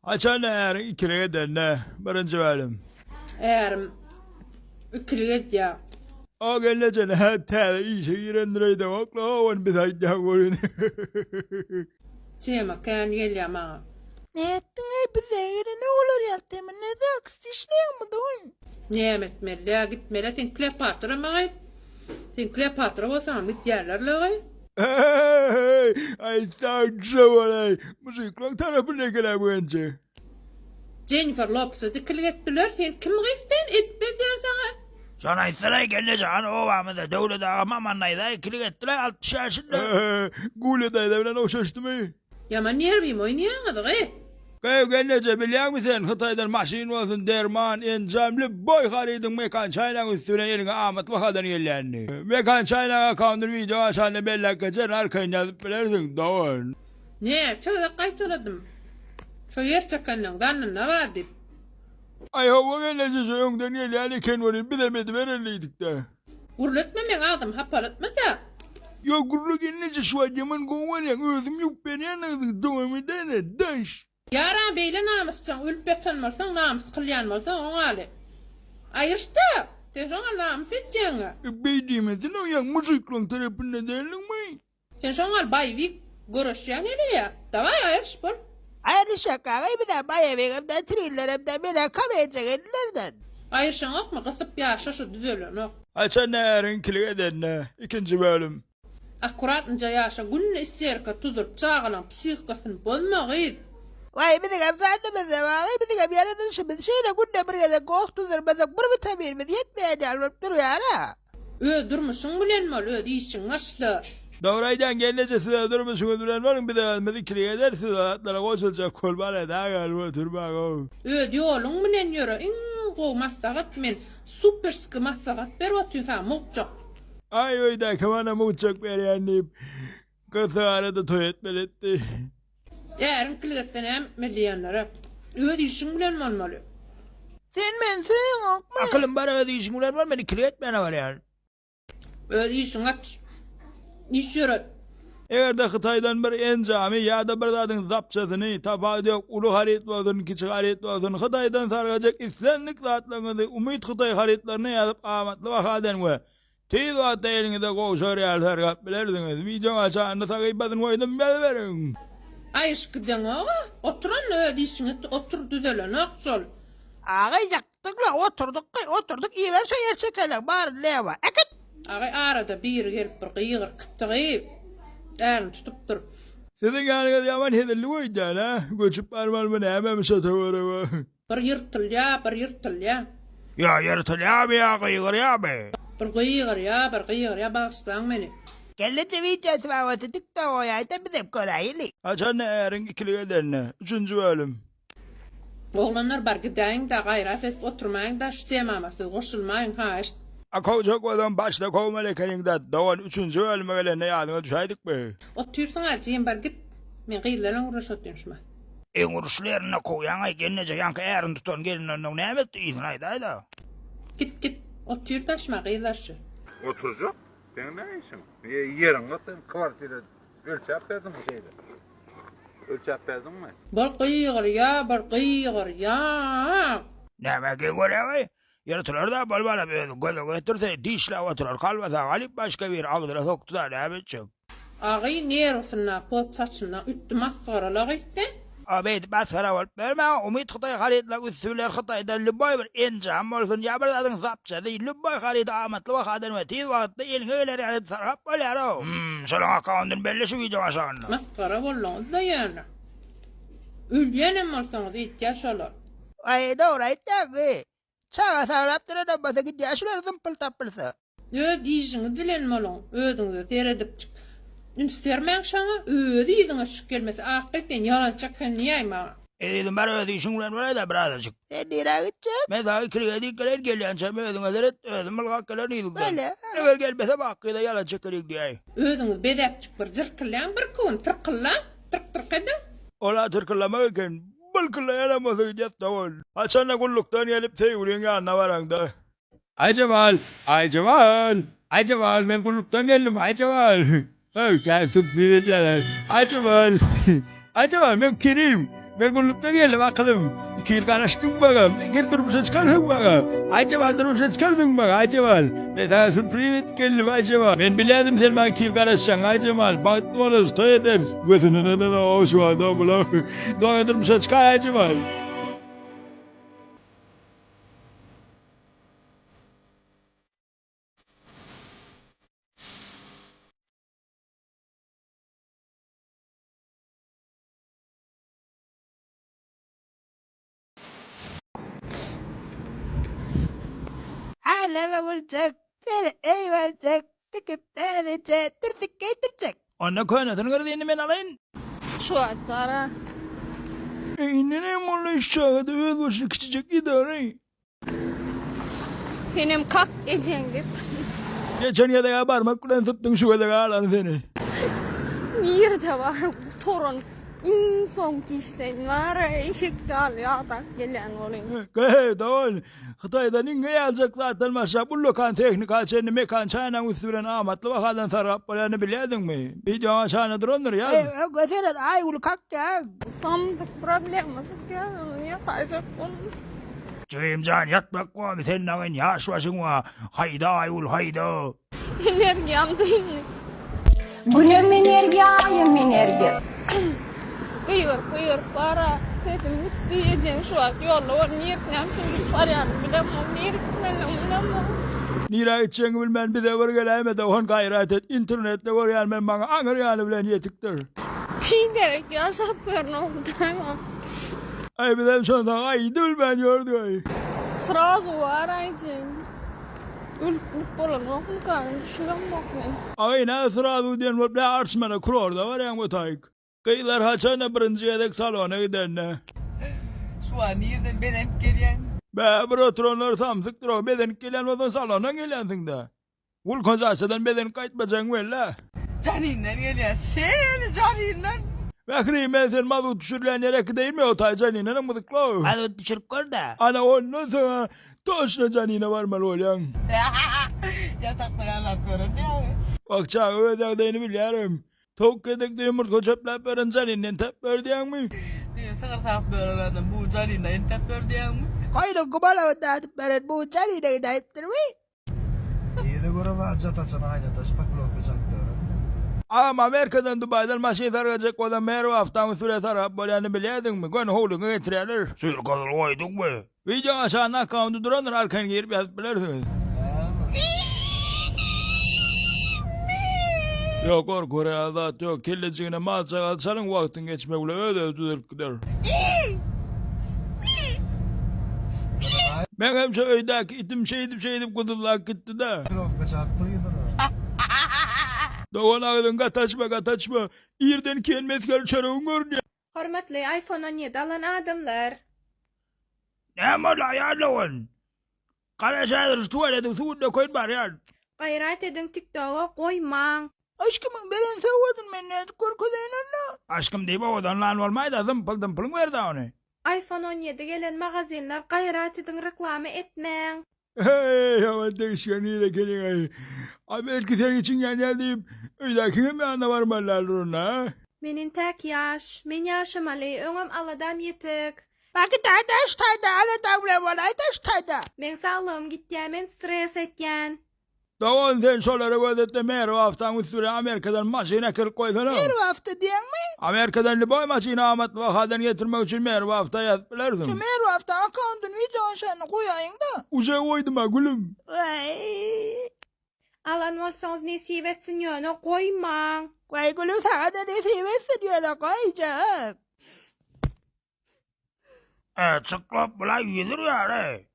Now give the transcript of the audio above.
Açan eğer ikile edene birinci bölüm. Eğerim ükülüget ya. O gelecek hatta işe girendireydi okla oğun bir sayıda koyun. Çiğme kan geliyor bana. Ne ettin bize göre ne olur yaptığımı ne de aksi işleyen mi doğun? Nimet melle gitmele sen Kleopatra mı gayet? Sen Kleopatra olsan git yerlerle gayet. Ay sağ olay. Müzikler tarafı ne kadar bu önce? Jennifer Lopez'ı dikilgettiler sen kim gaysen etmez ya sana. Sonra İsrail geleceğin o vamıda devlete amamanlaydı ikilik ettiler 60 yaşında. Gule dayıdan o şaştı mı? Yaman yer miyim oynayan gayet. Kayıp gelince biliyor musun? Hıtay'dan maşin olsun derman enzamlı boy harıydın mekan çaylan üstüne eline Ahmet vakadan yerlerini. Mekan çaylan akandır video aşağıda bellak geçer arkayın yazıp bilirsin doğun. Ne çağda kaytaladım. Şu yer çakanın danın ne var deyip. Ay hava gelince soyundan yerlerini kenvarın bilemedi verirliydik de. Urletmemen adam hapalatma da. Ya gurru gelince şu adamın kovan ya özüm yok beni anladın doğum edene daş. Yara beyle namuscan ülp betanmarsan namus kılyanmarsan o hali. Ayırsta. Sen şuna namus edeceğine. Beydiyemezsin o ya müzikler tarafında derler mi? Sen şuna bayvik görüşen hele ya. Davay ayırış bol. Ayrı şaka bir de bayağı hem de triller hem de beni kamayacak ellerden. Ayırışan ok mu kısıp yaşa şu düzölün ok. Açan eğerin kilik edene ikinci bölüm. Akkuratınca yaşa gününü ister ki tuzup çağılan psihikasını bozma gıydı. Vay bir de zannımızda var bir de yaratılışımız şeyle günde bir yerde korktuzurmasak bir vitaminimiz yetmeyeni alıp duruyor ha. Durmuşsun bilen mal işin aslı. Doğraydan gelince size durmuşsunuz duran var mı bir de gelmedi kilik edersiniz hayatlara koşulacak kolbana daha galiba oturmak o. Yolun bilen yürü. İngo masakat men super sıkı masakat ber otun sana mokcak. Ay oyda kımana muçak veriyenliyim. Kısa arada toy etmeletti. Yarın kilikten hem milyonerler. İşin bilen malmalı. Sen ben suyun ok mu? Akılım bana öyle işin ulan var beni ikilik etmeyene var yani. İşin aç. İş yürü. Eğer de Hıtay'dan bir encami ya da bir zadın zapçasını tapadı yok ulu harit olsun küçük harit olsun Hıtay'dan sarılacak İslamlık zatlarınızı Umut Hıtay haritlarını yazıp amatlı vakaden ve tez vakitte elinize koğuşar yerler bilirsiniz. Videon aşağında takip edin koydum bel verin. Ay ışkıdan oğa. Oturan işin et. Otur düzelen aksol. Ağay yaktık la oturduk iyi ver şey çekelim bari leva. Ekit. Ağay arada bir gelip bir kıyıgır kıttığıyıp. Eğer tutup dur. Sizin yanınız yaman hedirli koydan ha. Göçüp parmal mı ne hemen satı Bir yırtıl ya, bir yırtıl ya. Ya yırtıl ya be ya kıyıgır ya be. Bir kıyıgır ya bağışlan beni. Kelleci videosu var olsa TikTok oyaydı bizim koraylı. Açan eğerin ikilik edene. Üçüncü bölüm. Oğlanlar bar gideyin de gayret et oturmayın da sevmaması koşulmayın ha işte. Akavcak olan başta kovmalekenin de doğan üçüncü bölüme gelene yadına düşaydık mı? Otursun acıyım bar git. Men kıyıların uğraş oturuşma. En uğruşlu yerine koyan ay gelince yankı eğerin tutan gelin önüne ne emet iyisin ayda. Git. Otur taşma kıyılaşı. Oturacak. Senin ne işin? Yerin katın kvartire ölçep verdin mi şeyde? Ölçep verdin mi? Bar kıyıgır ya. Ne emek göre vay. Yırtılır da bol bala böyle gözü götürse dişle oturur kalmasa galip başka bir ağzına soktu da ne emet çok. Ağay neresinden pop saçından üttü maskaralar işte. Abeyt basara olup verme Umut Hıtay haritla üstüler Hıtay'dan lübboy bir encam olsun ya bir adın zapça değil lübboy harita amatlı vakadan ve tiz vakitte ilgi öyle yani sarhap öyle o. Şunun akağındın belli şu video aşağında. Maskara bollanız da yani. Ülyenem olsanız ihtiyaç olur. Ay doğraydı abi. Çağa sağlap duran basa gidiyor şular zımpıl tapılsa. Diyişiniz bilen malon. Ödünüzü seyredip çık. Üstlermen şana ödüydüğüne şük gelmesi. Hakikaten yalan çakın niye ayma? Dedim ben öyle işin ulan böyle de birazcık. Sen nereye gideceksin? Mesela ikili edikler gelen çame ödüne deret ödüm mılgakkalar neydik ben. Öyle. Eğer gelmese bakkı da yalan çakırık diye. Ödünüz bedep çık bir cırkılan bir kun tırkılan. Tırk edin. Ola tırkılamak iken bılkıla yaramasa gideceğiz davul. Açanla kulluktan gelip teyurin yanına varan da. Ay Cemal ben kulluktan geldim ay Cemal. Ay kalsın bilirler. Ay Cemal ben Kerim. Ben kulüpte geldim akılım. 2 yıl karıştım bakalım. Geri durmuşa çıkardım bakalım. Acaba durmuşa çıkardım bak Acemal. Ne daha sürpriz et geldim Acemal. Ben biliyordum sen bana 2 yıl karışacaksın Acemal. Baktım olur toy eder. Gözünün önüne o şu anda bula. Doğru durmuşa çıkar Acemal. Aleme vuracak. Beni eyvalacak. Tıkıp denecek. Tırtık getirecek. Anne kaynatını gördüğünü ben alayım. Şu atlara. İnnenem onunla iş çağırdı. Öyle başını küçücek idare. Senin kalk gecengip. Geçen yada ya parmak kuran sıptın şu kadar ağlarını seni. Niye de var bu torun. İnsan kişiden var. Eşik dal yatak gelen olayım. Gayet doğal. Xitay'dan inge alacak zaten maşa bu lokan teknik açeni mekan çayla usulen amatlı vakadan sarap olanı biliyordun mu? Bir cana çayna drondur ya. Götüren ay ulu kalkacak. Samızık problemi sıkıyor. Yatacak bunu. Cemcan yatmak var senin ağın yaş başın var. Hayda ayul hayda. Enerjim değil. Gülüm enerjiyim enerji. Kıyır para. Dedim diyeceğim şu an yolla var. Niye gitmem şimdi parayanı bilemem. Niye gitmem bilemem. Nira içeceğini bilmem bir de var geleme de on gayret et. İnternette var yani ben bana ağır yani bilen yetiktir. Giderek yaşap verin oldu. Ay bilem sonra ay dül ben gördü ay. Sırası var aycım. Ülk bolan yok mu karın düşüren bak ben. Ay ne sıra bu diyen var. Bir arçmana kuror da var yani bu tayık. Kıyılar haçana birinci yedek salona gider ne. Şu an yerden ben gelen. Be brotronlar samsıktır o beden gelen odan salona gelensin de. Vulkan zaçadan beden kayıtmayacaksın valla. Caninler geliyor. Sen caninler. Bekri ben sen mazut düşürülen yere değil mi o tay canine mıdıklı? Hadi düşürük kor da. Ana ondan sonra toşna canine varmalı olan. Yatakta anlatıyorum ya. Bak çağı ödeklerini biliyorum. Tok yedekte yumurta çöpler veren caninen tep verdiyen mi? Diyor sana saf böyle bu caninler intep gördüğün mü? Koydum kumala dağıtıp veren bu canine dağıttır mı? Yine göre var catasına aynı taş bakılıyor bacakları. Ama Amerika'dan Dubai'den maşin saracak olan Merve haftanın süre sarap bolanı biliyordun mu? Gönü hoğluğunu getirirler. Sür kadar koyduk mu? Video aşağına akandı duranlar arkan girip yazıp bilirsiniz. Yok korku reazat yok. Kelleciğine malçak atsanın vaktin geçmek bile öyle düzelt gider. Ben hem söyleydik itim şeydip kudurlar gitti de. Kılıf bacakları. Doğan ağzın kataçma. İrden kelmez çarığın görünüyor. Hormatly iPhone 17 alan adamlar. Ne mola ya lan? Karaşadır tuvaletin suunda koyun var ya. Gayrat edin TikTok'a koymang. Aşkımın belen savadın ben ne korkulayın anna. Aşkım deyip odan lan olmaydı zımpılın verdi onu. iPhone 17 gelen magazinler gayrat edin reklamı etmeng. Hey aman değişkeni de gelin ay. Abi belki senin için yani deyip öydekine mi anla varmalar ona? Menin tek yaş. Men yaşamalı. Öňem aladam yetik. Bakı taş tayda ala tavle var ay taş tayda. Men sağlığım gitýän, men stres etýän. Doğan sen şolara gözette Merve haftanın üstüne Amerika'dan maşine kırık koysana. Her hafta diyen mi? Amerika'dan liboy maşine amatlı vakadan getirmek için Merve hafta yazıp Şu bilirsin. her hafta akantın videon şanı koyayın da. Uca koydum ha gülüm. Vay. Alan bolsaňyz nesip etsin ýöne koymang. Vay gülüm sana da ne seversin yana koyacak. Çıklap bula yedir ya re.